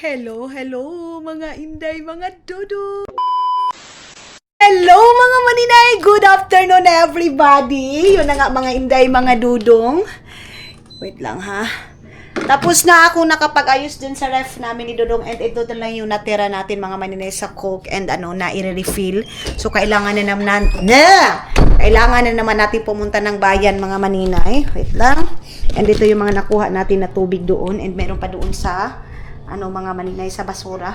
Hello, hello mga inday, mga dudu. Hello mga maninay, good afternoon everybody. Yun na nga mga inday, mga dudong. Wait lang ha. Tapos na ako nakapag-ayos dun sa ref namin ni Dudong and ito na lang yung natira natin mga maninay sa Coke and na i-refill. So kailangan na naman natin pumunta ng bayan mga maninay. Wait lang. And ito yung mga nakuha natin na tubig doon and meron pa doon sa mga maninay sa basura.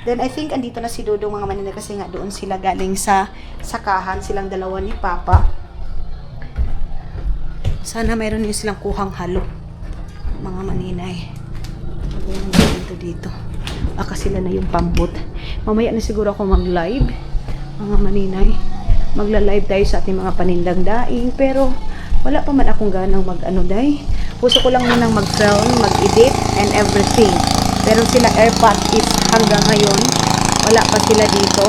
Then I think andito na si Dudong mga maninay kasi nga doon sila galing sa sakahan, silang dalawa ni Papa. Sana mayroon din silang kuhang halo. Mga maninay. Lagyan natin dito. Baka sila na yung pambot. Mamaya na siguro ako mag-live. Mga maninay. Magla-live tayo sa ating mga panindang daing. Pero wala pa man akong ganang day. Puso ko lang munang mag-film, mag-edit, and everything. Pero sila airpot is hanggang ngayon. Wala pa sila dito.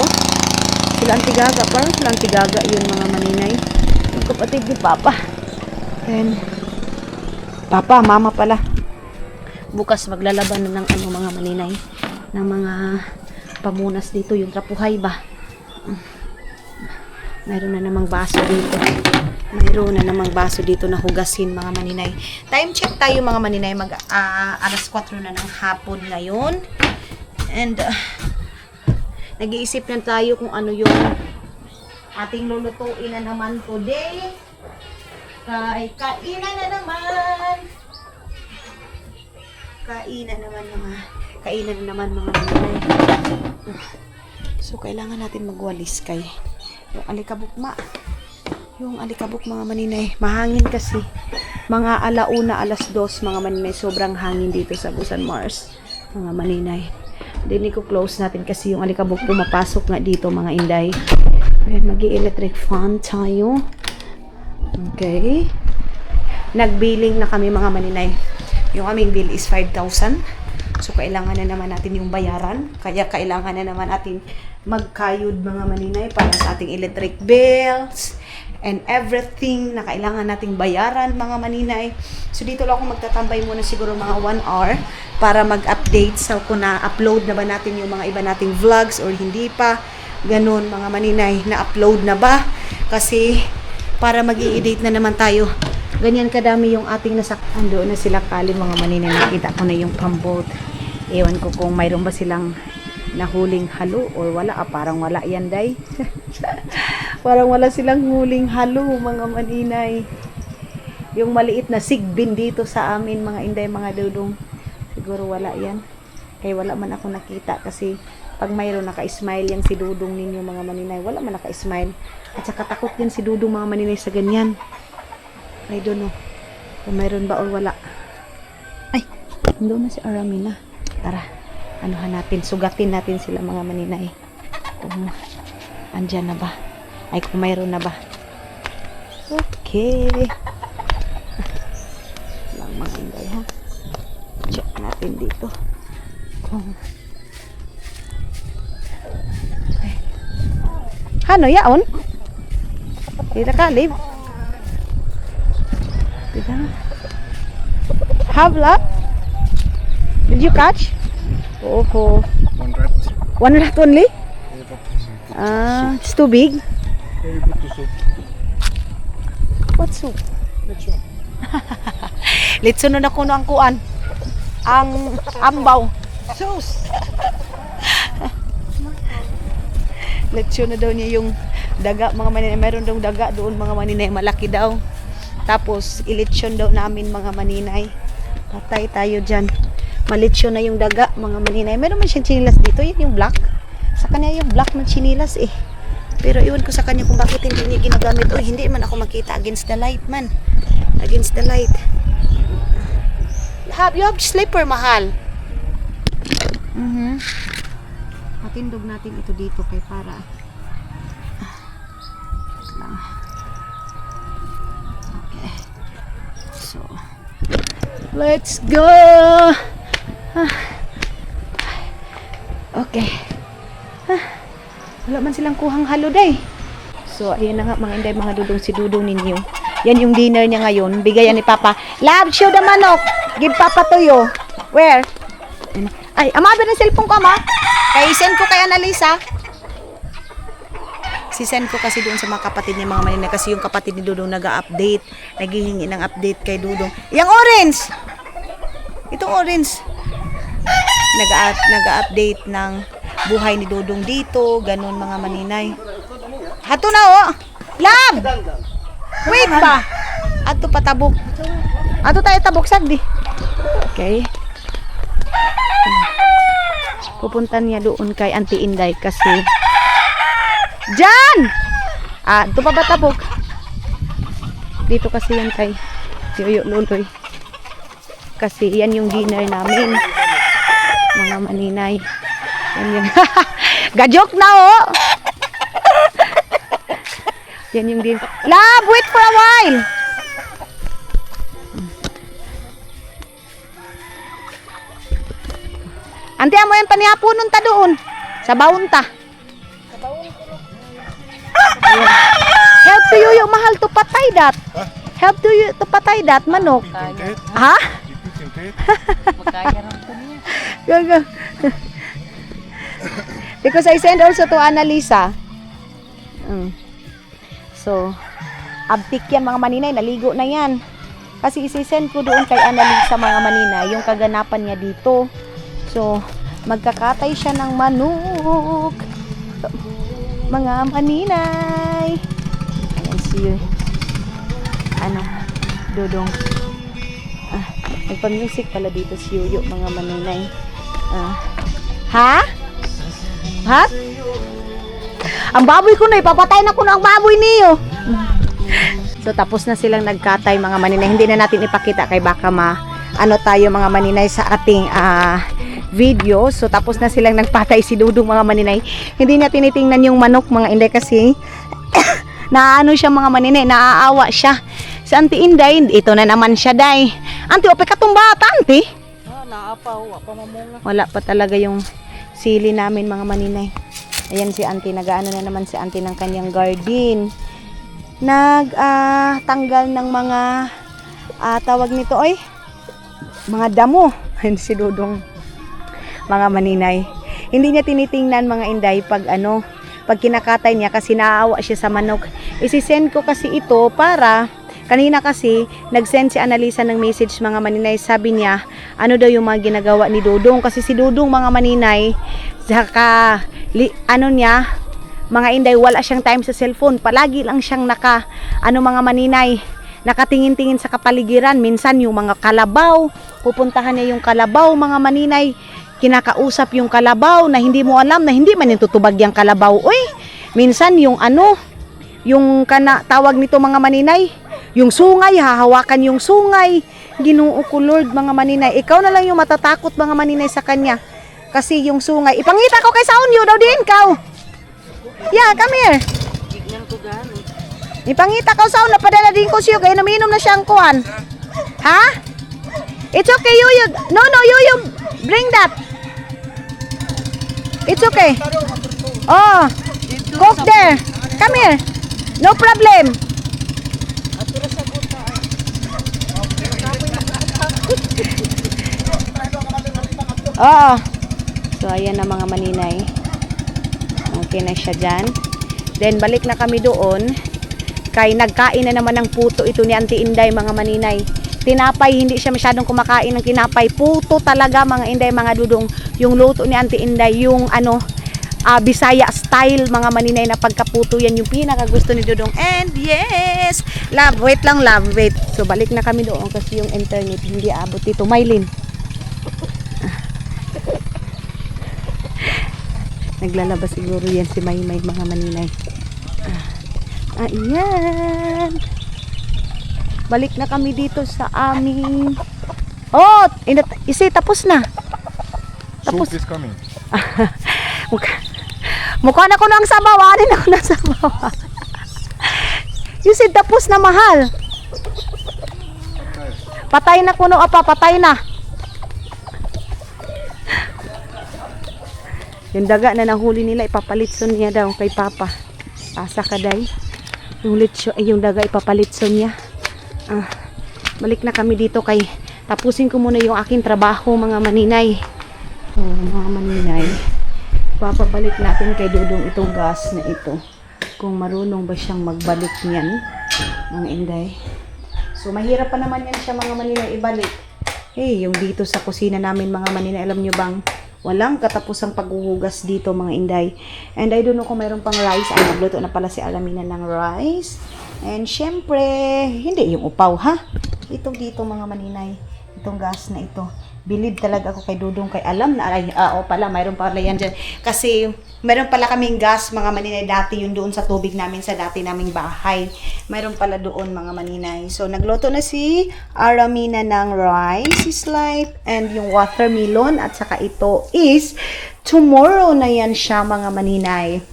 Sila antigaga. Parang sila antigaga yun mga maninay. Yung kapatid ni Papa. And Papa, Mama pala. Bukas maglalaban na ng mga maninay. Ng mga pamunas dito. Yung trapuhay ba? Mayroon na namang baso dito. Mayroon na namang baso dito na hugasin mga maninay. Time check tayo mga maninay. Alas 4 na ng hapon ngayon. And nag-iisip na tayo kung ano yung ating lulutuin na naman today. Kainan na naman mga maninay. So kailangan natin magwalis kay yung alikabok mga maninay. Mahangin kasi. Mga alauna, alas 2 mga maninay. Sobrang hangin dito sa Busan Mars mga maninay. Hindi ko close natin kasi yung alikabok pumapasok nga dito mga inday. Mag-i-electric fan tayo. Okay. Nagbilling na kami mga maninay. Yung aming bill is 5,000. So, kailangan na naman natin yung bayaran. Kaya, kailangan na naman natin magkayod mga maninay para sa ating electric bills and everything na kailangan nating bayaran mga maninay. So, dito lang ako magtatambay muna siguro mga 1 hour para mag-update sa kung na-upload na ba natin yung mga iba nating vlogs or hindi pa. Ganun mga maninay, na-upload na ba? Kasi, para mag-i-edit na naman tayo. Ganyan kadami yung ating nasaktan. Doon na sila kalin mga maninay. Nakita ko na yung pambot. Ewan ko kung mayroon ba silang nahuling halo or wala. Parang wala yan day. Parang wala silang huling halo mga maninay. Yung maliit na sigbin dito sa amin mga inday mga dudong. Siguro wala yan. Kaya wala man ako nakita kasi pag mayroon naka-smile yan si Dudong ninyo mga maninay. Wala man naka-smile. At saka takot yan si Dudong mga maninay sa ganyan. I don't know kung mayroon ba or wala. Ay, doon na si Aramina. Tara, anuhan natin, sugatin natin sila mga maninay. Kung andyan na ba? Ay, kung mayroon na ba? Okay. Lang mga inday ha. Check natin dito. Okay. Ano yaon? Kita kalib. Havla? Did you catch? Oh, One rat. one rat only? It's too big. Very good to soup. What soup? Let's show. Litson na kuno ang kuan. Ang ambaw. Sus. Litson na daw niya yung daga mga maninay. Mayroon daw daga doon mga maninay. Malaki daw. Tapos, ilitsyon daw namin mga maninay. Patay tayo dyan. Malitsyon na yung daga, mga maninay. Meron man siyang chinilas dito. Yun yung black. Sa kanya yung black na chinilas eh. Pero iwan ko sa kanya kung bakit hindi niya ginagamit. Uy, hindi man ako makita against the light man. Against the light. You have slipper, mahal. Matindog natin ito dito kay para. Lang. So, let's go! Okay. Wala man silang kuhang halo day. So, ayan na nga mga inday, mga dudong si Dudong ninyo. Yan yung dinner niya ngayon. Bigayan ni Papa. Love, show the manok! Give Papa to you. Where? Ay, ama, ng cellphone ko, ama. Kaya send ko kay Annalisa. Si-send ko kasi doon sa mga kapatid ni mga maninay kasi yung kapatid ni Dudong nag-update. Naghihingi ng update kay Dudong. Yang orange! Itong orange. Nag-update ng buhay ni Dudong dito. Ganun mga maninay. Hato na, oh! Lab! Wait pa! Ato patabok. Ato tayo tabok, sagdi. Okay. Pupunta niya doon kay Auntie Inday kasi Jan! Ito pa ba tabok? Dito kasi yan kay Yoyo Luloy. Kasi yan yung dinner namin. Mga maninay. Yan yung Gajok na, oh! Yan yung dinner. Love, wait for a while! Ante, mo yung panihaponon ta doon. Sa baon ta. Help to you yung mahal to patay that. Help to you to patay that manok. Ha? Gaga. Because I send also to Annalisa. So, abtik yan mga maninay, naligo na yan. Kasi isi-send ko doon kay Annalisa mga maninay yung kaganapan niya dito. So, magkakatay siya ng manok. Mga maninay. Ayan si Dudong. Nagpa-music pala dito si Yuyo, mga maninay. Ha? Ha? Ang baboy ko na, ipapatay na ko na ang baboy niyo. So, tapos na silang nagkatay, mga maninay. Hindi na natin ipakita kay baka tayo mga maninay sa ating video. So, tapos na silang nagpatay si Dudong, mga maninay. Hindi na tinitingnan yung manok, mga inday, kasi naano siya, mga maninay, naaawa siya. Si Auntie Inday, ito na naman siya, day. Auntie, ope katumbata, Auntie. Wala pa talaga yung sili namin, mga maninay. Ayan si Auntie, nag-ano na naman si Auntie ng kanyang garden. Tanggal ng mga tawag nito, mga damo. Ayan si Dudong, mga maninay. Hindi niya tinitingnan, mga inday, pag kinakatay niya kasi naaawa siya sa manok. Isi-send ko kasi ito para kanina kasi nag-send si Annalisa ng message, mga maninay. Sabi niya, ano daw yung mga ginagawa ni Dudong, kasi si Dudong, mga maninay, saka mga inday, wala siyang time sa cellphone. Palagi lang siyang mga maninay, nakatingin-tingin sa kapaligiran. Minsan yung mga kalabaw, pupuntahan niya yung kalabaw, mga maninay, kinakausap yung kalabaw na hindi mo alam na hindi man yung tutubag yung kalabaw. Minsan yung yung tawag nito, mga maninay, yung sungay, hahawakan yung sungay. Ginoo ko, Lord, mga maninay, ikaw na lang yung matatakot, mga maninay, sa kanya. Kasi yung sungay, ipangita ko kay Saunyo daw din ikaw. Yeah, come here. Ipangita ko sa una, padala din ko siya kaya naminom na siya ang kuwan. Ha? It's okay, you. No, you bring that. It's okay. Oh, cook there. Come here. No problem. Oo. So, ayan na, mga maninay. Okay na siya dyan. Then, balik na kami doon. Kay nagkain na naman ng puto ito ni Auntie Inday, mga maninay. Tinapay, hindi siya masyadong kumakain ng tinapay. Puto talaga, mga inday, mga Dudong. Yung luto ni Auntie Inday, yung Bisaya style, mga maninay, na pagkaputo, yan yung pinakagusto ni Dudong. And yes, love, wait lang, love, wait. So, balik na kami doon kasi yung internet hindi abot dito. Maylin. Naglalabas siguro yan si Maymay, mga maninay. Ayan. Balik na kami dito sa aming... Oh! Isi, tapos na. Tapos. Soup is coming. Mukha na ko ng sabaw. Anin ako ng sabaw. You said tapos na, mahal. Patay na kuno, patay na. Yung daga na nahuli nila, ipapalitson niya daw kay Papa. Asa ka, day? Yung daga ipapalitson niya. Balik na kami dito kay tapusin ko muna yung aking trabaho, mga maninay. Mga maninay, papabalik natin kay Dudong itong gas na ito. Kung marunong ba siyang magbalik niyan, mga inday. So, mahirap pa naman yan siya mga maninay ibalik. Yung dito sa kusina namin mga maninay, alam nyo bang walang katapusang paghuhugas dito mga inday. And I don't know kung mayroon pang rice. Ay, nagluto na pala si Alamina ng rice. And syempre, hindi yung upaw ha. Ito dito mga maninay, itong gas na ito. Believe talaga ako kay Dudong, kay alam na, pala, mayroon pala yan dyan. Kasi, mayroon pala kaming gas, mga maninay, dati yun doon sa tubig namin, sa dati naming bahay. Mayroon pala doon, mga maninay. So, nagluto na si Aramina ng rice is life, and yung watermelon, at saka ito is, tomorrow na yan siya, mga maninay.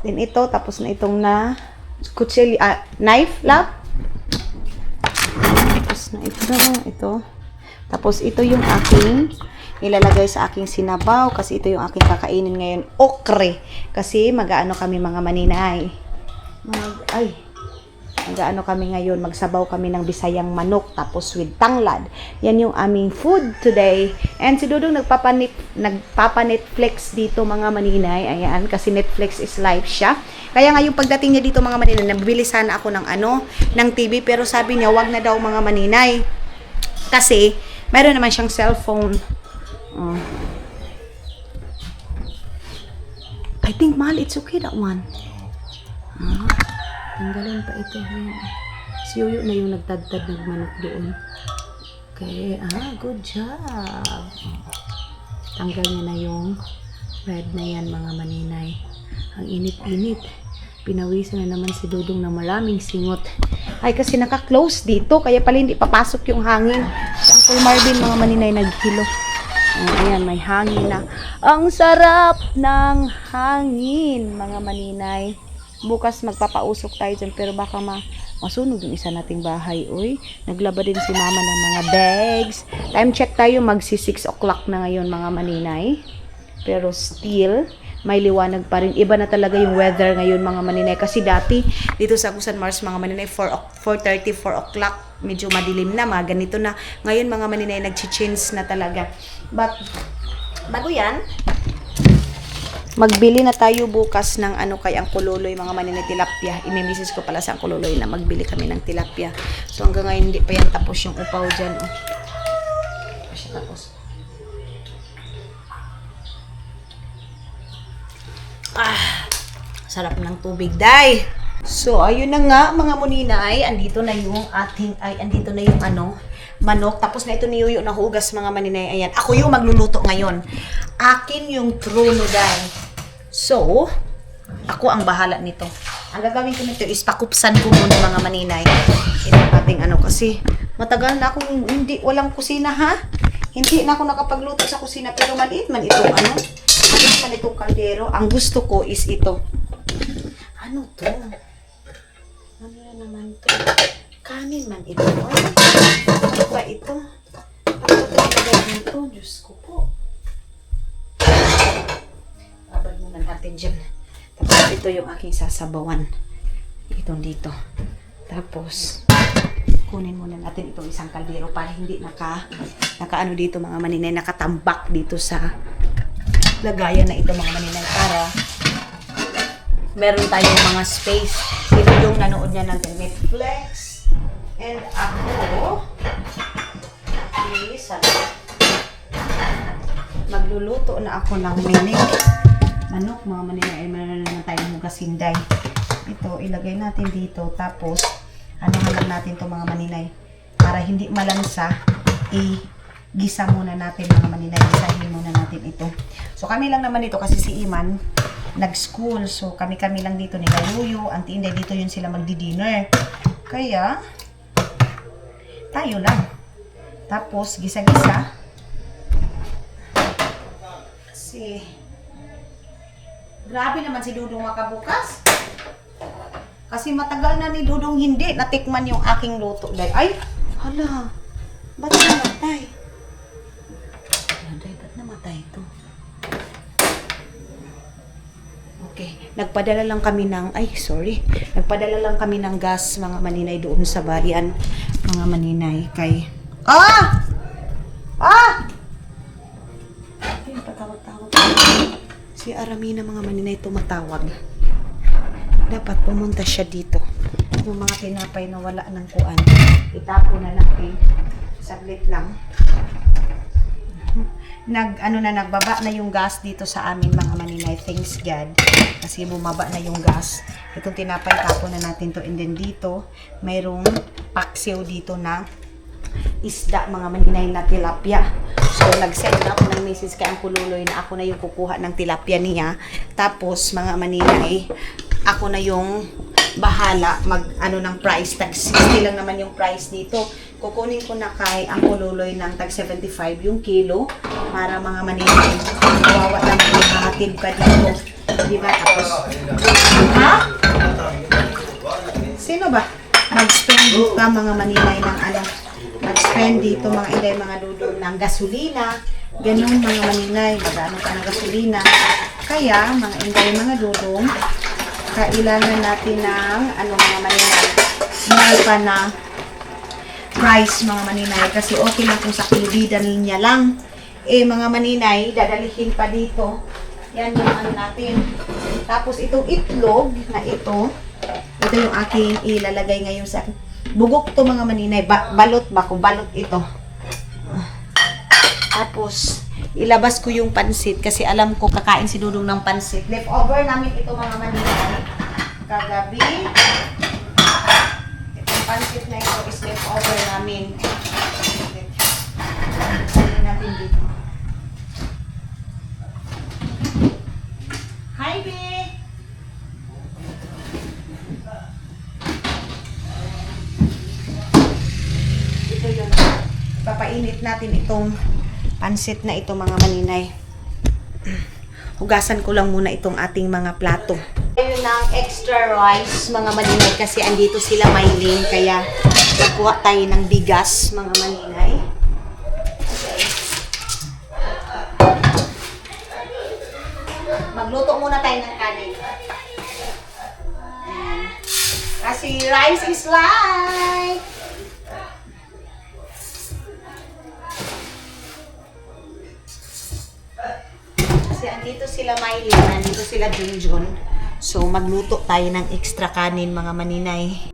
Then ito, tapos na itong na, knife, lap. Tapos na ito. Tapos ito yung aking ilalagay sa aking sinabaw kasi ito yung aking kakainin ngayon, okre. Kasi mag-aano kami mga maninay. Mag-aano kami ngayon, magsabaw kami ng Bisayang manok tapos with tanglad. Yan yung aming food today. And si Dudong nagpapa-Netflix dito mga maninay. Ayan, kasi Netflix is live siya. Kaya nga yung pagdating niya dito mga maninay, nabili sana ako ng TV pero sabi niya wag na daw mga maninay. Kasi mayroon naman siyang cellphone. I think, mahal, it's okay that one. Tanggalin pa ito. Si Yoyo na yung nagtadtad ng manok doon. Okay, good job. Tanggal niya na yung red na yan, mga maninay. Ang init-init. Pinawisan na naman si Dudong na maraming singot. Ay, kasi naka-close dito, kaya pala hindi papasok yung hangin. Si Uncle Marvin, mga maninay, naghilo. Ayan, may hangin na. Ang sarap ng hangin, mga maninay. Bukas magpapausok tayo dyan, pero baka masunog yung isa nating bahay. Uy, naglaba din si mama ng mga bags. Time check tayo, magsi 6 o'clock na ngayon, mga maninay. Pero still, may liwanag pa rin. Iba na talaga yung weather ngayon, mga maninay. Kasi dati, dito sa Agusan Mars, mga maninay, 4:30, 4 o'clock, medyo madilim na, mga ganito na. Ngayon, mga maninay, nag-change na talaga. But, bago yan, magbili na tayo bukas ng kay Uncle Loloy, mga maninay, tilapia. Imimisis ko pala sa Uncle Loloy na magbili kami ng tilapia. So, hanggang ngayon, hindi pa yan tapos yung upaw dyan. Hindi pa siya tapos. Sarap ng tubig, day. So, ayun na nga, mga muninay. Andito na yung manok. Tapos na ito ni Yoyo na hugas, mga maninay. Ayan, ako yung magluluto ngayon. Akin yung trono, day. So, ako ang bahala nito. Ang gagawin ko nito is pakupsan ko muna, mga maninay. Ito ating kasi matagal na akong walang kusina, ha? Hindi na ako nakapagluto sa kusina, pero maliit man itong maliit man itong kaldero. Ang gusto ko is ito. Ano to? Ano na naman to? Kanin man ito. Ano ba ito? Ano ba ito? Diyos ko po. Abal muna natin dyan. Tapos ito yung aking sasabawan. Itong dito. Tapos, kunin muna natin itong isang kaldero para hindi nakaano dito, mga maninay, nakatambak dito sa lagayan na ito, mga maninay, para meron tayong mga space. Ito yung nanood niya ng Netflix. And ako is magluluto na ako ng manok, mga maninay. Ay meron na naman tayong hugasinday. Ito, ilagay natin dito. Tapos, lang natin to, mga maninay. Para hindi malansa, gisa muna natin, mga maninay. Gisahin muna natin ito. So, kami lang naman ito kasi si Iman nag-school. So, kami lang dito ni Galuyo. Ang Inday dito yun sila magdi-dinner. Kaya, tayo lang. Tapos, gisa-gisa. Kasi, grabe naman si Dudong makabukas. Kasi matagal na ni Dudong hindi natikman yung aking luto. Ay, hala. Ba't namatay? Ba't namatay ito? Okay, nagpadala lang kami ng gas, mga maninay, doon sa bayan, mga maninay, kay Tawag. Si Aramina mga maninay tumatawag. Dapat pumunta siya dito. Yung mga tinapay na wala ng kuan, itapo na natin. Saglit lang. Nagbaba na yung gas dito sa amin mga maninay. Thanks God. Kasi bumaba na yung gas. Itong tinapay, tapo na natin to. And then dito, mayroong paksiw dito na isda mga maninay na tilapia. So, nag-send na ako ng message kay ang kululoy na ako na yung kukuha ng tilapia niya. Tapos, mga maninay, ako na yung bahala ng price. Tag 60 lang naman yung price dito. Kukunin ko na kay ang kululoy ng tag 75 yung kilo para mga maninay. Kawawa lang yung hatid pa dito. Diba? Tapos, ha? Sino ba? Mag-spend ka mga maninay ng mag-spend dito mga inday mga dudong ng gasolina. Ganun mga maninay. Magano ka ng gasolina. Kaya mga inday mga dudong, kailangan natin ng mga maninay. Mahal pa na price mga maninay. Kasi okay lang kung sa kilobida niya lang. Mga maninay, dadalihin pa dito. Yan yung natin. Tapos itong itlog na ito yung aking ilalagay ngayon sa bugok to mga maninay. Balot ba? Kung balot ito. Tapos, ilabas ko yung pansit kasi alam ko kakain si Dudong ng pansit. Leftover namin ito mga maninay. Kagabi. Itong pansit na ito is leftover namin. Sabihin natin dito. Hi, babe! Ito yun. Papainit natin itong pansit na ito mga maninay. Hugasan ko lang muna itong ating mga plato. Ayun ng extra rice mga maninay kasi andito sila mailing kaya nagkuha tayo ng bigas mga maninay. Magluto muna tayo ng kanin. Kasi rice is life. Kasi andito sila Maylin, andito sila Junjun. So magluto tayo ng extra kanin mga maninay.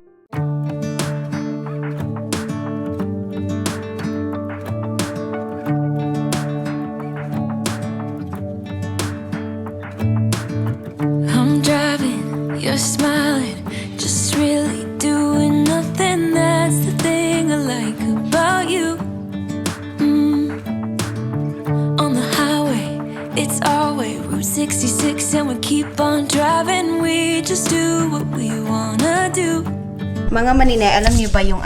I'm driving, you're smiling, just really doing nothing. That's the thing I like about you. On the highway, it's our way, Route 66, and we keep on driving. We just do what we wanna do. Mga maninay, alam niyo ba yung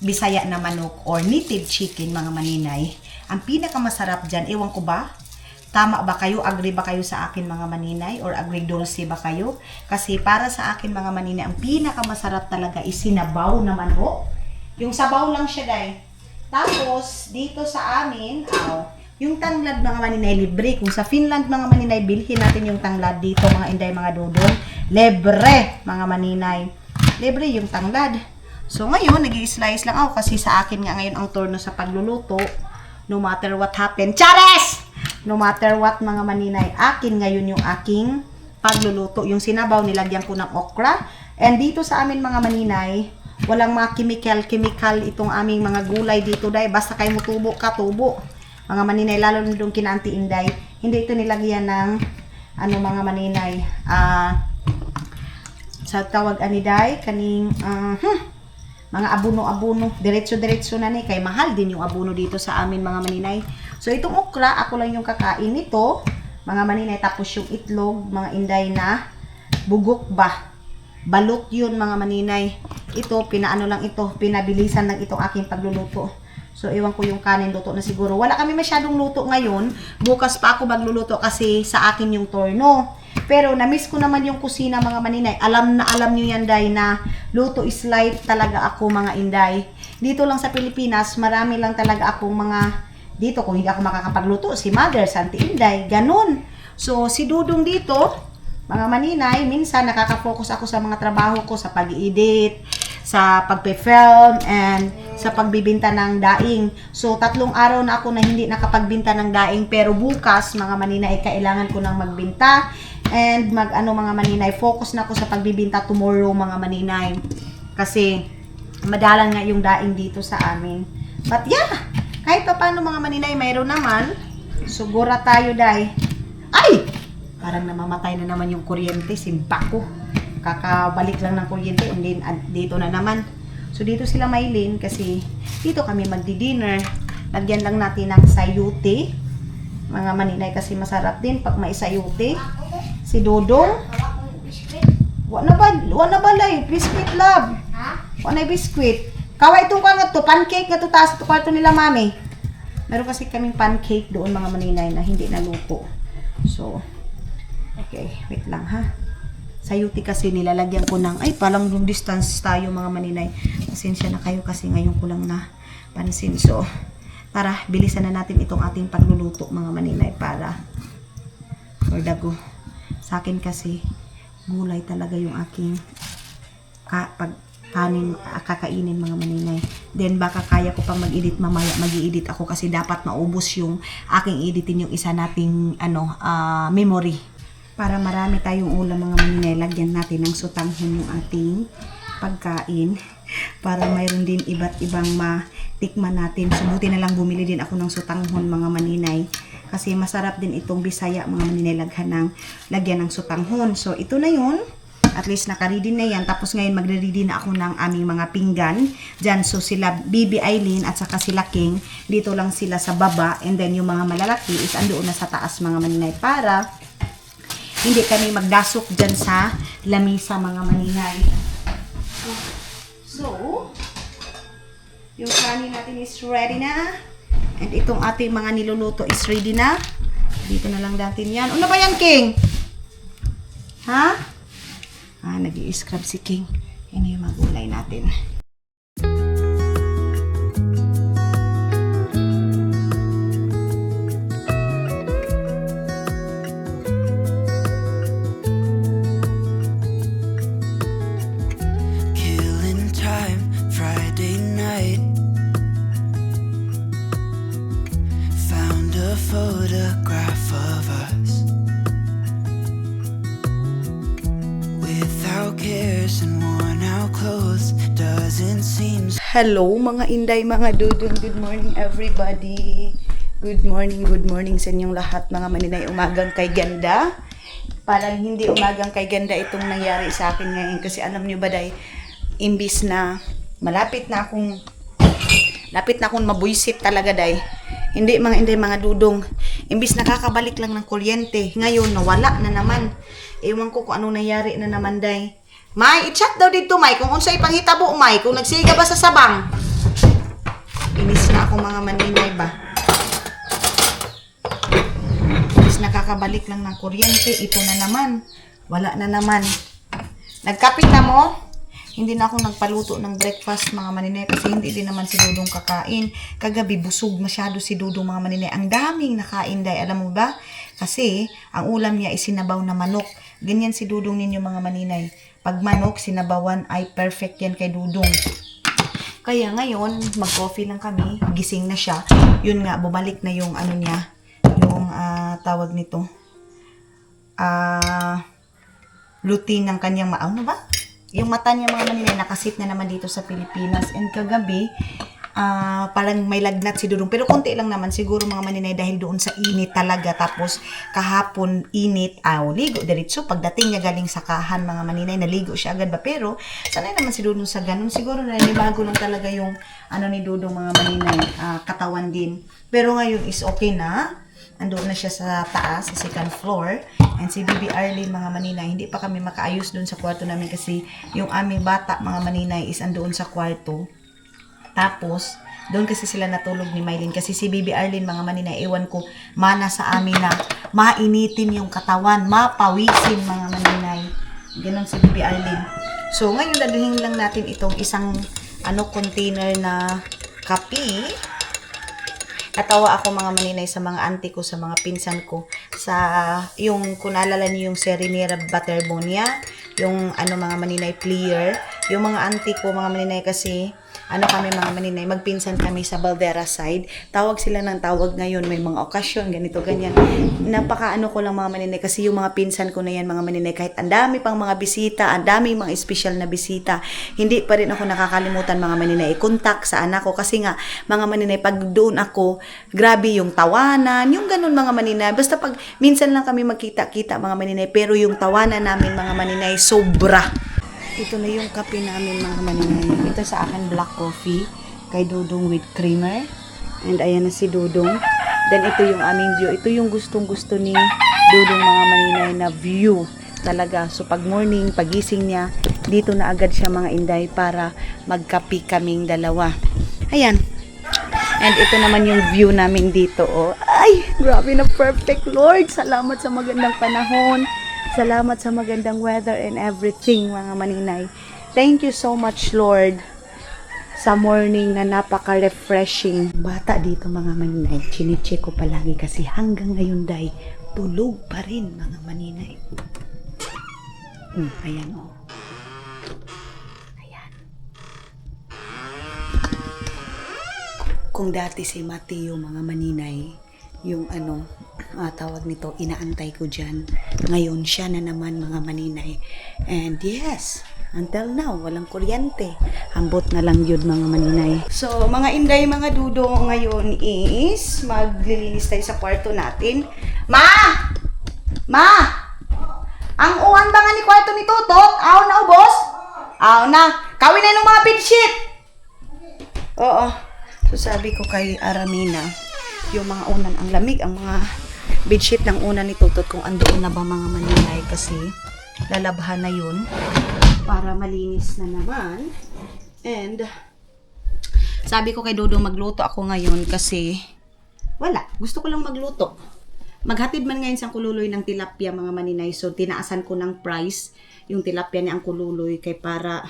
Bisaya na manok or native chicken mga maninay? Ang pinakamasarap dyan, ewan ko ba? Tama ba kayo? Agree ba kayo sa akin mga maninay? Or agree dulce ba kayo? Kasi para sa akin mga maninay, ang pinakamasarap talaga is sinabaw na manok. Yung sabaw lang siya dahil. Tapos, dito sa amin, yung tanglad mga maninay, libre. Kung sa Finland mga maninay, bilhin natin yung tanglad dito mga inday mga dudong. Libre mga maninay. Libre yung tanglad. So, ngayon, nag-i-slice lang ako kasi sa akin nga ngayon ang turno sa pagluluto. No matter what happen. Chares! No matter what mga maninay, akin ngayon yung aking pagluluto. Yung sinabaw, nilagyan ko ng okra. And dito sa amin mga maninay, walang mga chemical itong aming mga gulay dito dahil basta kayo mutubo ka, tubo. Mga maninay, lalo na doon kinanti inday. Hindi ito nilagyan ng mga maninay. Sa tawag aniday, kaning mga abuno-abuno, diretso-diretso na ni, kay mahal din yung abuno dito sa amin mga maninay. So itong okra, ako lang yung kakain nito, mga maninay, tapos yung itlog, mga inday na bugok ba? Balot yun mga maninay. Ito, pinabilisan lang itong aking pagluluto. So ewan ko yung kanin luto na siguro. Wala kami masyadong luto ngayon, bukas pa ako magluluto kasi sa akin yung turno. Pero na-miss ko naman yung kusina mga maninay. Alam nyo yan day na luto is life talaga ako mga inday. Dito lang sa Pilipinas, marami lang talaga akong dito kung hindi ako makakapagluto, si Mother, Santi Inday, ganun. So si Dudong dito, mga maninay, minsan nakaka-focus ako sa mga trabaho ko, sa pag-edit, sa pagpe-film and sa pagbibinta ng daing. So 3 araw na ako na hindi nakapagbinta ng daing, pero bukas mga maninay kailangan ko nang magbinta and mga maninay, focus na ako sa pagbibinta tomorrow mga maninay. Kasi madalang nga yung daing dito sa amin. But yeah, kahit pa paano mga maninay, mayroon naman. Sugura tayo day. Ay! Parang namamatay na naman yung kuryente, simpa ko. Kakabalik lang ng kuryente and then dito na naman. So dito sila Maylin kasi dito kami magdi-dinner. Lagyan lang natin ng sayuti. Mga maninay kasi masarap din pag may sayuti. Si Dodong. Wala na ba lay? Biscuit love. Wala na biscuit. Kaway itong nga to, pancake nga to taas ito kwarto nila mami. Meron kasi kaming pancake doon mga maninay na hindi naluto. So, okay, wait lang ha. Sayuti kasi nilalagyan ko ng, ay palang long distance tayo mga maninay. Pasensya na kayo kasi ngayon ko lang na pansin. So, tara, bilisan na natin itong ating pagluluto mga maninay para for the go. Sa akin kasi, gulay talaga yung aking kakainin mga maninay. Then baka kaya ko pang mag-edit mamaya, mag-i-edit ako kasi dapat maubos yung aking editin yung isa nating memory. Para marami tayong ulam mga maninay, lagyan natin ng sutanghon yung ating pagkain. Para mayroon din iba't ibang matikman natin. Subuti na lang bumili din ako ng sutanghon mga maninay. Kasi masarap din itong Bisaya mga maninay, lagyan ng sutanghon. So ito na yun. At least naka-ready na yan. Tapos ngayon magre-ready na ako ng aming mga pinggan. Diyan, so sila Bibi Aileen at saka sila King. Dito lang sila sa baba. And then yung mga malalaki is andoon na sa taas mga maninay. Para hindi kami magdasok dyan sa lamisa mga maninay. So, yung kanin natin is ready na. And itong ating mga niluluto is ready na. Dito na lang natin yan. Ano ba yan, King? Ha? Nag-i-scrub si King. Yan yung mga gulay natin. Killing time, Friday night. Found a photograph of us without cares and worn out clothes. Doesn't seem Hello mga inday, mga dudong. Good morning everybody. Good morning sa inyong lahat mga maninay. Umagang kay ganda. Parang hindi umagang kay ganda itong nangyari sa akin ngayon. Kasi alam nyo ba day, imbis na lapit na akong mabuisit talaga day. Hindi mga inday, mga dudong. Imbis nakakabalik lang ng kuryente. Ngayon nawala na naman. Ewan ko kung anong nangyari na naman day. May, i-chat daw dito, May, kung unsay panghitabo, May, kung nagsiga ba sa sabang. Inis na ako mga maninay ba. Inis nakakabalik lang ng kuryente, ito na naman. Wala na naman. Nagkapit na mo? Hindi na ako nagpaluto ng breakfast mga maninay kasi hindi din naman si Dudong kakain. Kagabi busog masyado si Dudong mga maninay. Ang daming nakain day, alam mo ba? Kasi ang ulam niya is sinabaw na manok. Ganyan si Dudong ninyo mga maninay. Pag manok, sinabawan ay perfect yan kay Dudong. Kaya ngayon, mag-coffee lang kami. Gising na siya. Yun nga, bumalik na yung ano niya. Yung tawag nito. Routine ng kanyang na ba? Yung mata niya mga maninay, nakasit na naman dito sa Pilipinas. And kagabi, parang may lagnat si Dudong. Pero konti lang naman siguro mga maninay dahil doon sa init talaga. Tapos kahapon init, ligo diretso. Pagdating niya galing sa kahan mga maninay, naligo siya agad ba? Pero sanay naman si Dudong sa ganun. Siguro nanibago lang talaga yung ni Dudong mga maninay, katawan din. Pero ngayon is okay na. Andoon na siya sa taas, sa second floor. And si Bibi Arlene mga maninay, hindi pa kami makaayos doon sa kwarto namin kasi yung aming bata mga maninay is andoon sa kwarto. Tapos, doon kasi sila natulog ni Mylene. Kasi si Bibi Arlene, mga maninay, ewan ko, mana sa amin na mainitin yung katawan, mapawisin mga maninay. Ganon si Bibi Arlene. So, ngayon dadalhin lang natin itong isang container na kape. natawa ako mga maninay sa mga auntie ko, sa mga pinsan ko, sa yung kung naalala niyo yung Serenera Butterbonia, yung ano mga maninay player, yung mga auntie ko mga maninay kasi ano kami mga maninay, magpinsan kami sa Baldera side. Tawag sila ng tawag ngayon, may mga okasyon, ganito, ganyan. Napaka-ano ko lang mga maninay, kasi yung mga pinsan ko na yan mga maninay, kahit ang dami pang mga bisita, ang dami mga espesyal na bisita, hindi pa rin ako nakakalimutan mga maninay, i-contact sa anak ko, kasi nga, mga maninay, pag doon ako, grabe yung tawanan, yung ganun mga maninay, basta pag minsan lang kami magkita-kita mga maninay, pero yung tawanan namin mga maninay, sobra. Ito na yung kape namin mga maninay. Ito sa akin black coffee. Kay Dudong with creamer. And ayan na si Dudong. Then ito yung aming view. Ito yung gustong-gusto ni Dudong mga maninay na view. Talaga. So pag morning, pagising niya, dito na agad siya mga inday para magkape kaming dalawa. Ayan. And ito naman yung view namin dito. Oh. Ay, grabe na perfect Lord. Salamat sa magandang panahon. Salamat sa magandang weather and everything, mga maninay. Thank you so much, Lord, sa morning na napaka-refreshing. Bata dito, mga maninay. Chinicheck ko palagi kasi hanggang ngayon, day, tulog pa rin, mga maninay. Ayan, oh. Ayan. Kung dati si Mateo, mga maninay, yung tawag nito, inaantay ko dyan. Ngayon, siya na naman mga maninay. And yes, until now, walang kuryente. Ambot na lang yun mga maninay. So, mga inday, mga dudo, ngayon is maglilinis tayo sa kwarto natin. Ma! Ma! Ang uwan ba nga ni kwarto ni Tutot? Aw na, ubos? Aw na. Kawin na yung mga bedsheet. Oo. So, sabi ko kay Aramina, yung mga unan, ang lamig, ang mga bedsheet ng una ni Tutot kung andoon na ba mga maninay kasi lalabhan na yun para malinis na naman. And sabi ko kay Dudong magluto ako ngayon kasi wala, gusto ko lang magluto. Maghatid man ngayon sa kululoy ng tilapia mga maninay, so tinaasan ko ng price yung tilapia niya ang kululoy kay para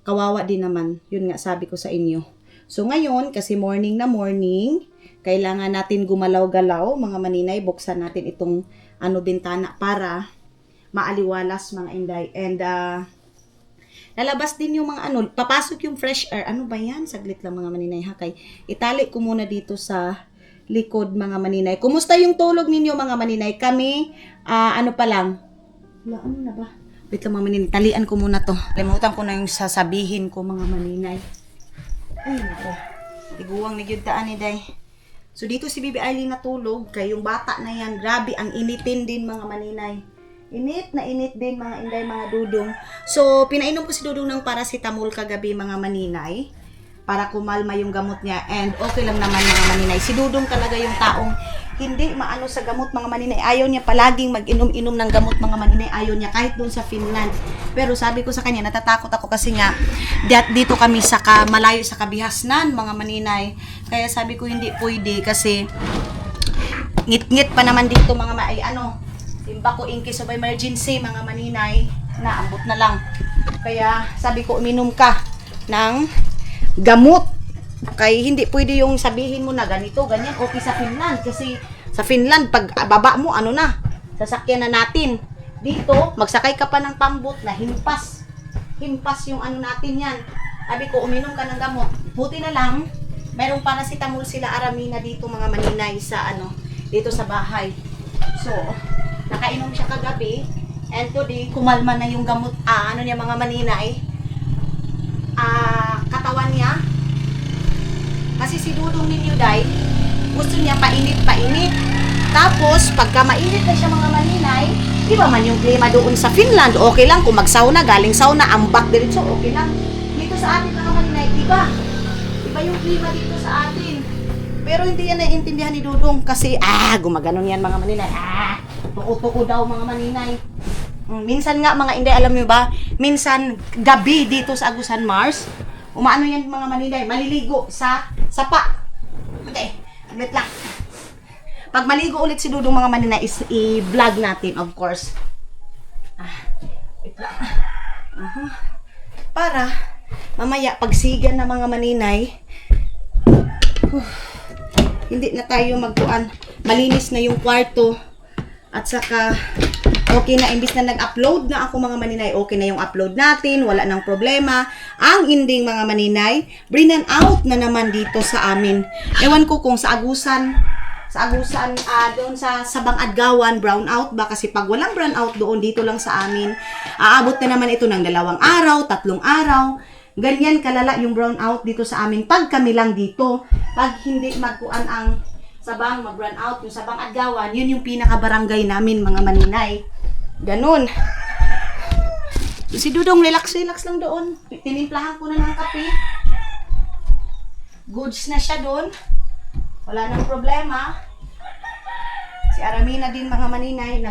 kawawa din naman, yun nga sabi ko sa inyo. So ngayon kasi morning na morning, kailangan natin gumalaw-galaw, mga maninay, buksan natin itong bintana para maaliwalas mga inday. And lalabas din yung mga papasok yung fresh air. Ano ba yan? Saglit lang mga maninay ha. Kay itali ko muna dito sa likod mga maninay. Kumusta yung tulog ninyo mga maninay? Kami, pa lang. Wala, ano na ba? Wait lang mga maninay, talian ko muna to. Limutan ko na yung sasabihin ko mga maninay. Ay nako. Tiguwang na gyud taan ni day. So, dito si Bibi Arlene natulog. Kaya yung bata na yan, grabe, ang initin din mga maninay. Init na init din mga inday, mga dudong. So, pinainom ko si Dudong ng paracetamol kagabi mga maninay. Para kumalma yung gamot niya. And okay lang naman mga maninay. Si Dudong talaga yung taong hindi maano sa gamot mga maninay. Ayaw niya palaging mag-inom-inom ng gamot mga maninay. Ayaw niya kahit doon sa Finland. Pero sabi ko sa kanya, natatakot ako kasi nga dito kami sa malayo sa kabihasnan mga maninay. Kaya sabi ko hindi pwede kasi ngit-ngit pa naman dito mga timba ko in case of emergency mga maninay. Naambot na lang. Kaya sabi ko uminom ka ng gamot. Kaya hindi pwede yung sabihin mo na ganito, ganyan, okay sa Finland. Kasi sa Finland, pag baba mo, sasakyan na natin. Dito, magsakay ka pa ng pambot na himpas. Himpas yung natin yan. Sabi ko, uminom ka ng gamot. Buti na lang, merong paracetamol sila Aramina dito mga maninay sa dito sa bahay. So, nakainom siya kagabi. And today, kumalma na yung gamot, niya mga maninay. Katawan niya. Kasi si Dudong ninyo, day, gusto niya painit-painit. Tapos, pagka mainit na siya mga maninay, iba man yung klima doon sa Finland, okay lang. Kung mag-sauna, galing sauna, ambak diretso, okay lang. Dito sa atin mga maninay, iba. Iba yung klima dito sa atin. Pero hindi yan naiintindihan ni Dudong kasi, gumaganon yan mga maninay. Tuko-tuko daw mga maninay. Minsan nga mga inday, alam niyo ba, minsan gabi dito sa Agusan Mars, umaano yan mga maninay, maliligo sa sapa. Okay, wait lang. Pag maligo ulit si Dudong mga maninay, i-vlog natin, of course. Wait lang. Para, mamaya, pagsigan na mga maninay, hindi na tayo magkuan. Malinis na yung kwarto. At saka, okay na, imbis na nag-upload na ako mga maninay, okay na yung upload natin, wala nang problema. Ang ending mga maninay, brinan out na naman dito sa amin. Ewan ko kung sa agusan, doon sa Sabang Adgawan, brown out ba? Kasi pag walang brown out doon, dito lang sa amin, aabot na naman ito ng 2 araw, 3 araw. Ganyan kalala yung brown out dito sa amin. Pag kami lang dito, pag hindi magkuan ang Sabang, mag-brown out, yung Sabang Adgawan, yun yung pinaka-barangay namin mga maninay. Ganun. Si Dudong, relax lang doon. Tinimplahan ko na ng kape. Goods na siya doon. Wala nang problema. Si Aramina din mga maninay,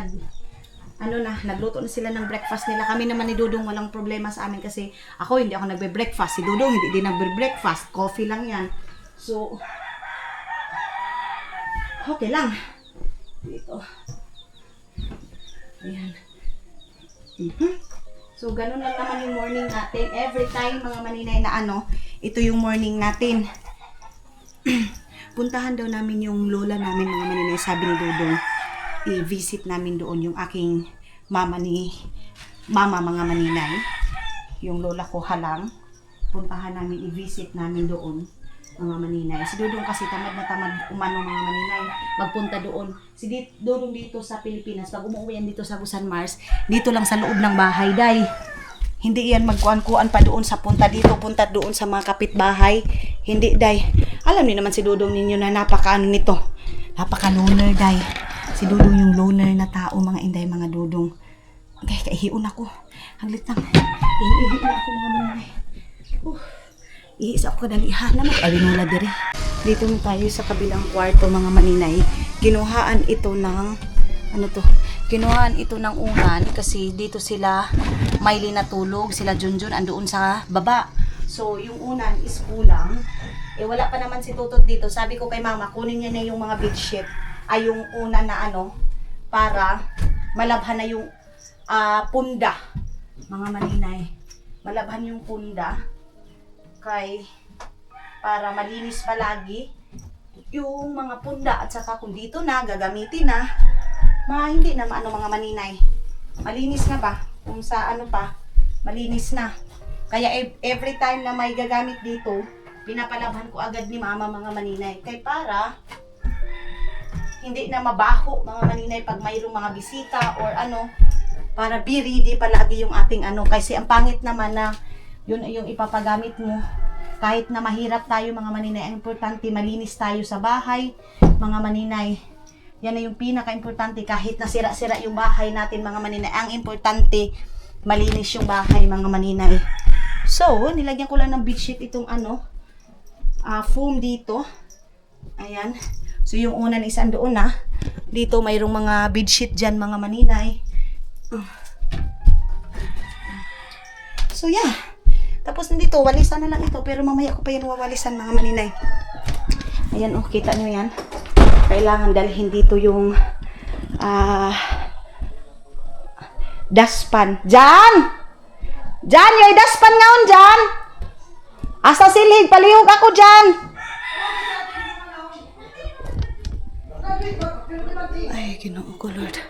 nagluto na sila ng breakfast nila. Kami naman ni Dudong walang problema sa amin kasi hindi ako nagbe-breakfast. Si Dudong hindi din nagbe-breakfast. Coffee lang yan. So, okay lang. Dito. Ayan. So, ganun lang naman yung morning natin. Every time, mga maninay na ito yung morning natin. Puntahan daw namin yung lola namin, mga maninay. Sabi ni Dudong, i-visit namin doon yung aking mama mga maninay. Yung lola ko halang. Puntahan namin, i-visit namin doon, mga maninay. Si Dudong kasi tamad na tamad umano mga maninay. Magpunta doon. Si Dudong dito sa Pilipinas, pag umuwi yan dito sa Busan Mars, dito lang sa loob ng bahay, day. Hindi yan magkuan-kuan pa doon sa punta doon sa mga kapitbahay. Hindi, day. Alam niyo naman si Dudong ninyo na napaka-ano nito. Napaka-loner, day. Si Dudong yung loner na tao, mga inday, mga Dudong. Okay, kaihiun ako. Hanglit lang. Ihihiun ako, mga manay. Iisa ako kadalihan naman. Alinula dire. Dito na tayo sa kabilang kwarto, mga maninay. Kinuhaan ito ng unan kasi dito sila Miley natulog, sila Junjun andoon sa baba. So, yung unan is kulang. Wala pa naman si Tutot dito. Sabi ko kay mama, kunin niya na yung mga bedsheet. Yung unan na para malabhan na yung punda. Mga maninay. Malabhan yung punda. Para malinis palagi yung mga punda. At saka kung dito na, gagamitin na. Hindi na mga maninay. Malinis na ba? Kung sa malinis na. Kaya every time na may gagamit dito, pinapalabhan ko agad ni mama mga maninay. Para hindi na mabaho mga maninay pag mayroong mga bisita or para be ready palagi yung ating kasi ang pangit naman na yun yung ipapagamit mo. Kahit na mahirap tayo mga maninay, ang importante malinis tayo sa bahay mga maninay. Yan na yung pinaka-importante. Kahit na sira-sira yung bahay natin mga maninay, ang importante malinis yung bahay mga maninay. So, nilagyan ko lang ng bedsheet itong foam dito. Ayan. So, yung unan is andoon na. Dito mayroong mga bedsheet dyan mga maninay. So, yeah. Tapos nandito, walisan na lang ito. Pero mamaya ko pa yan wawalisan mga maninay. Ayan, kita nyo yan. Kailangan dalhin dito yung dustpan. Jan! Jan, yung dustpan ngaon, Jan! Asa silhig, palihog ako, Jan! Ay, Ginoo ko, Lord.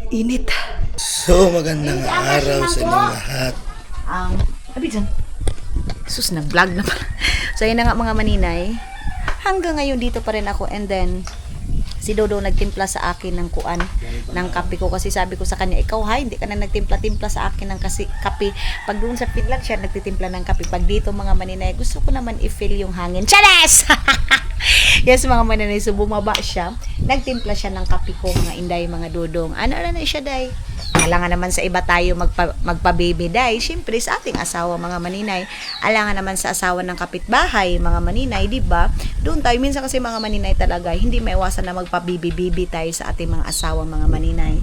Init. So, magandang araw sa inyong lahat. Abi, Jan. Sus, nag-vlog na pala. So, yun na nga mga maninay. Hanggang ngayon dito pa rin ako, and then si Dodo nagtimpla sa akin ng ng kape ko kasi sabi ko sa kanya, ikaw hindi ka na nagtimpla-timpla sa akin ng kape. Pag doon sa Finland siya nagtitimpla ng kape. Pag dito mga maninay, gusto ko naman i-feel yung hangin. Chanes! Yes mga maninay, so bumaba siya. Nagtimpla siya ng kape ko mga inday, mga Dudong. Ano na siya, day? Alangan naman sa iba tayo magpa-baby, day. Siyempre sa ating asawa mga maninay. Alangan naman sa asawa ng kapitbahay mga maninay, di ba? Doon tayo minsan kasi mga maninay talaga hindi maiwasan na magpa-baby tayo sa ating mga asawa mga maninay.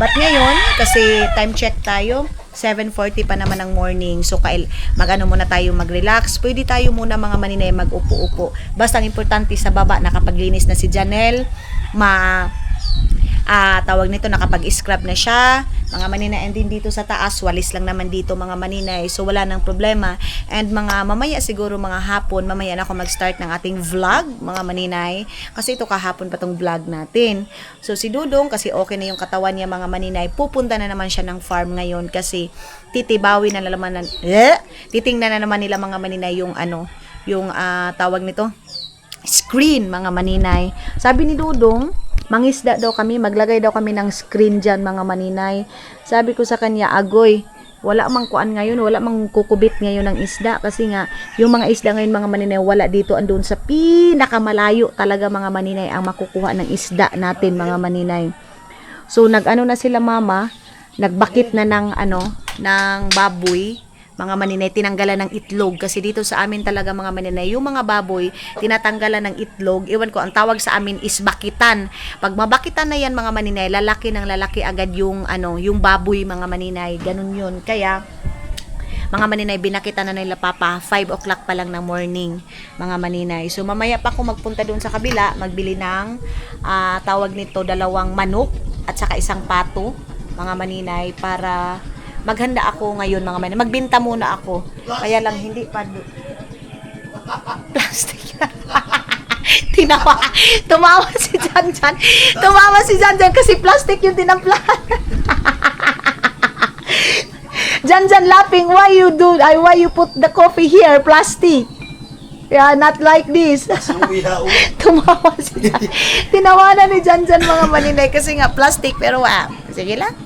But ngayon kasi time check tayo, 7:40 pa naman ng morning. So muna tayo mag-relax. Pwede tayo muna mga maninay mag-upo-upo. Basta ang importante sa baba nakapaglinis na si Janelle, tawag nito nakapag-scrub na siya, mga maninay. And din dito sa taas, walis lang naman dito mga maninay. So wala nang problema. And mga mamaya siguro mga hapon, mamaya na ako mag-start ng ating vlog mga maninay. Kasi ito kahapon pa tong vlog natin. So si Dudong, kasi okay na yung katawan niya mga maninay, pupunta na naman siya ng farm ngayon kasi titibawi na naman titingnan na naman nila mga maninay yung tawag nito, screen mga maninay. Sabi ni Dudong, mangisda daw kami, maglagay daw kami ng screen dyan mga maninay. Sabi ko sa kanya, agoy, wala mang kuan ngayon, wala mang kukubit ngayon ng isda kasi nga yung mga isda ngayon mga maninay wala dito, andun sa pinakamalayo talaga mga maninay ang makukuha ng isda natin mga maninay. So nag-ano na sila mama, nagbakit na ng ng baboy mga maninay, tinanggalan ng itlog kasi dito sa amin talaga mga maninay yung mga baboy tinatanggalan ng itlog. Iwan ko, ang tawag sa amin is bakitan. Pag mabakitan na yan mga maninay, lalaki ng lalaki agad yung yung baboy mga maninay, ganun yun. Kaya mga maninay, binakitan na nila papa 5 o'clock pa lang ng morning mga maninay. So mamaya pa ako magpunta doon sa kabila, magbili ng tawag nito, 2 manok at saka 1 pato mga maninay para maghanda ako ngayon mga maninay. Magbenta muna ako. Kaya lang hindi pa plastic. Tumawa si Janjan. Tumawa si Janjan kasi plastic yung tinamplahan. Janjan laughing, why you put the coffee here, plastic? Yeah, not like this. Tumawa si Janjan. Tinawanan ni Janjan mga maninay kasi nga plastic, pero sige lang.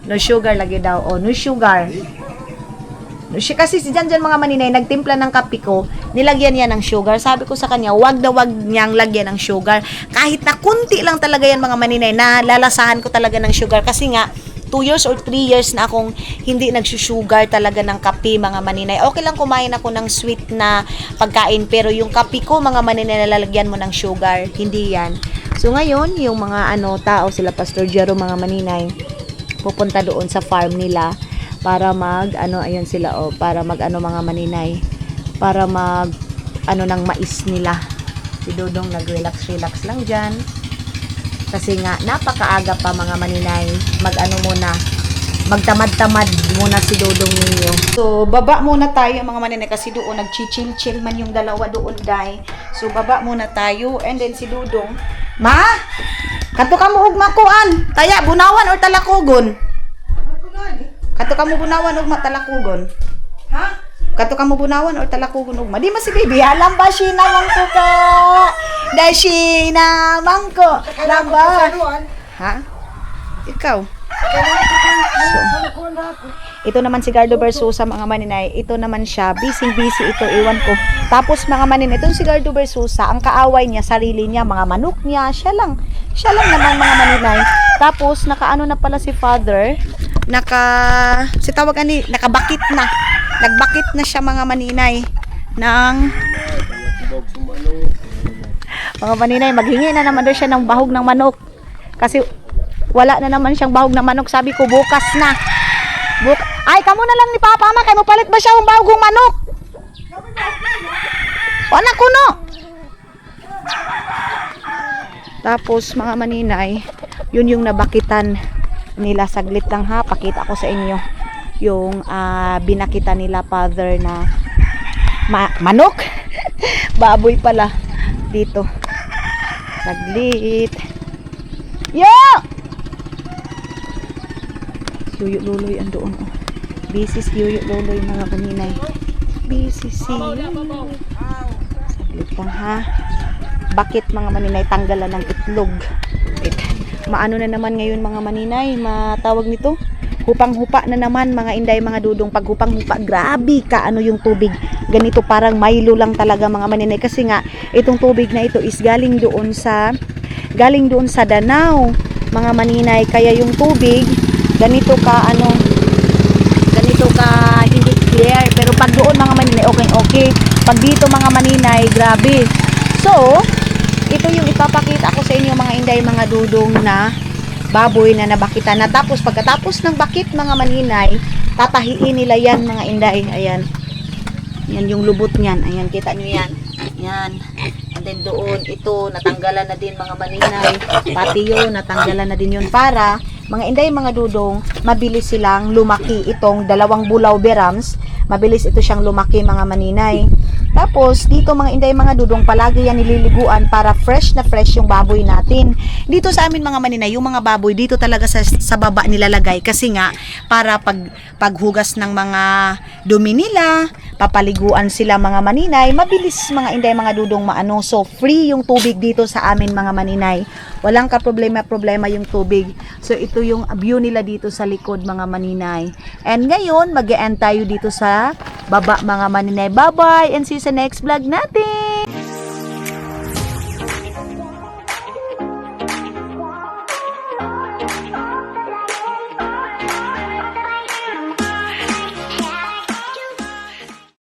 No sugar lagi daw. Oh, no sugar. Kasi si Janjan mga maninay, nagtimpla ng kape ko, nilagyan niya ng sugar. Sabi ko sa kanya, wag niyang lagyan ng sugar. Kahit na kunti lang talaga yan mga maninay, nalalasahan ko talaga ng sugar. Kasi nga, 2 years or 3 years na akong hindi nagsusugar talaga ng kape mga maninay. Okay lang kumain ako ng sweet na pagkain, pero yung kape ko mga maninay, nalalagyan mo ng sugar. Hindi yan. So ngayon, yung mga tao, sila Pastor Jero mga maninay, pupunta doon sa farm nila para ayun sila para mga maninay, para ng mais nila. Si Dudong nag-relax lang dyan kasi nga napakaaga pa mga maninay, magtamad-tamad muna si Dudong ninyo. So baba muna tayo mga maninay kasi doon nagchichill man yung dalawa doon dai. So baba muna tayo and then si Dudong, ma, kato ka mo ug makuan, kaya bunawan or talakugon? Kato ka mo bunawan ug matalakugon? Ha? Kato ka mo bunawan or talakugon ug? Di mas si baby, alam ba si namang ko ka? Da si namang ko. Laba. Ha? Ikaw. So, ito naman si Gardo Versosa mga maninay. Ito naman siya, busy ito, iwan ko. Tapos mga maninay, itong si Gardo Versosa, ang kaaway niya, sarili niya, mga manok niya, siya lang naman mga maninay. Tapos nakaano na pala si father, nakabakit na. Nagbakit na siya mga maninay ng mga maninay, maghingi na naman daw siya ng bahog ng manok. Kasi wala na naman siyang bahog ng manok. Sabi ko bukas na. Ay, kamo na lang ni Papa ma, kay mo palit ba siya ng bahog ng manok? Wala ko no. Tapos mga maninay, yun yung nabakitan nila. Saglit lang ha, pakita ko sa inyo yung binakitan nila father na manok. Baboy pala dito. Saglit. Yuyo Luloy andoon. Busy si Yuyo Luloy mga maninay. Busy si. Saglit lang ha. Bakit mga maninay, tanggalan ng itlog. Maano na naman ngayon mga maninay, matawag nito, hupang-hupa na naman mga inday, mga dudong. Pag hupang-hupa, grabe ka yung tubig. Ganito parang Milo lang talaga mga maninay. Kasi nga, itong tubig na ito is galing doon sa Danau mga maninay. Kaya yung tubig, ganito ka hindi clear. Pero pag doon mga maninay, okay. Pag dito mga maninay, grabe. So, ito yung ipapakita ko sa inyo mga inday, mga dudong na baboy na nabakitan na. Tapos pagkatapos ng bakit mga maninay, tatahiin nila yan mga inday. Ayan. Yan yung lubot niyan. Ayan, kita nyo yan. Ayan. And then doon, ito, natanggalan na din mga maninay. Pati yun, natanggalan na din yun para mga inday, mga dudong, mabilis silang lumaki itong dalawang bulaw berams. Mabilis ito siyang lumaki mga maninay. Tapos, dito mga inday, mga dudong, palagi yan nililiguan para fresh na fresh yung baboy natin. Dito sa amin mga maninay, yung mga baboy, dito talaga sa baba nilalagay. Kasi nga, para paghugas ng mga dumi nila, papaliguan sila mga maninay, mabilis mga inday, mga dudong maano. So, free yung tubig dito sa amin mga maninay. Walang ka-problema yung tubig. So, ito yung view nila dito sa likod mga maninay. And ngayon, mag-e-end tayo dito sa baba mga maninay. Bye-bye and see you sa next vlog natin!